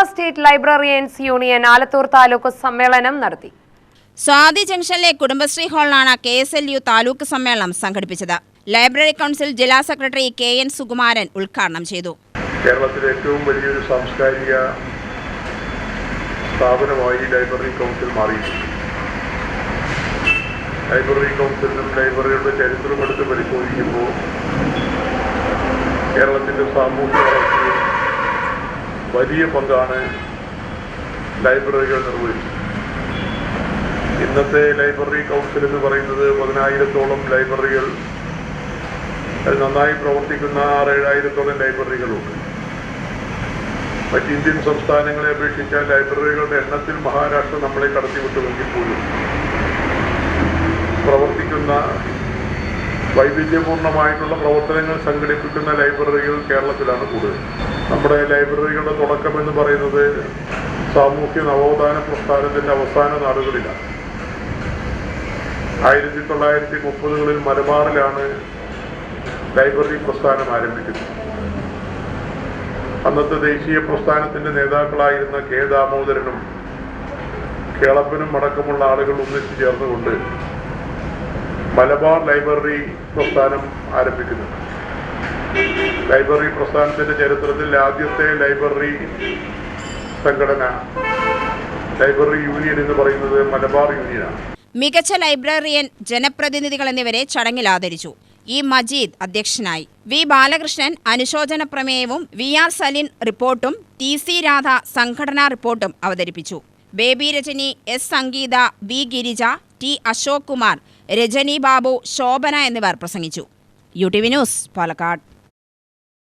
State librarians union Alathur taluk സമ്മേളനം നടത്തി. സ്വാതി ജംഗ്ഷനിലെ കുടുംബശ്രീ ഹാളിലാണ് KSLU താലൂക്ക് സമ്മേളനം സംഘടിപ്പിച്ചത്. ലൈബ്രറി കൗൺസിൽ ജില്ലാ സെക്രട്ടറി KN സുകുമാരൻ ഉദ്ഘാടനം ചെയ്തു. കേരളത്തിലെ ഏറ്റവും വലിയൊരു സാംസ്കാരിക സ്ഥാപനമായി ലൈബ്രറി കൗൺസിൽ മാറിയിട്ടുണ്ട്. ലൈബ്രറി കൗൺസിലും ലൈബ്രറിയുടെ ചരിത്രമെടുത്ത് പരിശോധിക്കുമ്പോൾ കേരളത്തിൻ്റെ സാമൂഹ്യ വളർച്ചയിൽ വലിയ പങ്കാണ് ലൈബ്രറികൾ നിർവഹിച്ചത്. ഇന്നത്തെ ലൈബ്രറി കൗൺസിൽ എന്ന് പറയുന്നത് 10,000-ഓളം ലൈബ്രറികൾ, അത് നന്നായി പ്രവർത്തിക്കുന്ന 6,000-7,000-ഓളം ലൈബ്രറികളുണ്ട്. മറ്റ് ഇന്ത്യൻ സംസ്ഥാനങ്ങളെ അപേക്ഷിച്ചാൽ ലൈബ്രറികളുടെ എണ്ണത്തിൽ മഹാരാഷ്ട്ര നമ്മളെ കടത്തിവിട്ടുമെങ്കിൽ പോലും പ്രവർത്തിക്കുന്ന വൈവിധ്യപൂർണമായിട്ടുള്ള പ്രവർത്തനങ്ങൾ സംഘടിപ്പിക്കുന്ന ലൈബ്രറികൾ കേരളത്തിലാണ് കൂടുതൽ. നമ്മുടെ ലൈബ്രറികളുടെ തുടക്കം എന്ന് പറയുന്നത് സാമൂഹ്യ നവോത്ഥാന പ്രസ്ഥാനത്തിൻ്റെ അവസാന നാളുകളിലാണ്. 1930-കളിൽ മലബാറിലാണ് ലൈബ്രറി പ്രസ്ഥാനം ആരംഭിക്കുന്നത്. അന്നത്തെ ദേശീയ പ്രസ്ഥാനത്തിൻ്റെ നേതാക്കളായിരുന്ന K. ദാമോദരനും കേളപ്പനും അടക്കമുള്ള ആളുകൾ ഒന്നിച്ചു ചേർന്നുകൊണ്ട് മലബാർ ലൈബ്രറി പ്രസ്ഥാനം ആരംഭിക്കുന്നു. ലൈബ്രറി പ്രസ്ഥാനത്തിൻ്റെ ചരിത്രത്തിൽ ആദ്യത്തെ ലൈബ്രറി സംഘടന, ലൈബ്രറി യൂണിയൻ എന്ന് പറയുന്നത് മലബാർ യൂണിയനാണ്. മികച്ച ലൈബ്രറിയൻ, ജനപ്രതിനിധികൾ എന്നിവരെ ചടങ്ങിൽ ആദരിച്ചു. E. മജീദ് അധ്യക്ഷനായി. V. ബാലകൃഷ്ണൻ അനുശോചന പ്രമേയവും VR സലിൻ റിപ്പോർട്ടും TC രാധ സംഘടനാ റിപ്പോർട്ടും അവതരിപ്പിച്ചു. Baby Rajani, S. Sangeetha, V. Girija, T. Ashok Kumar, Rajani Babu, Shobhana എന്നിവർ പ്രസംഗിച്ചു. UTV news, Palakkad.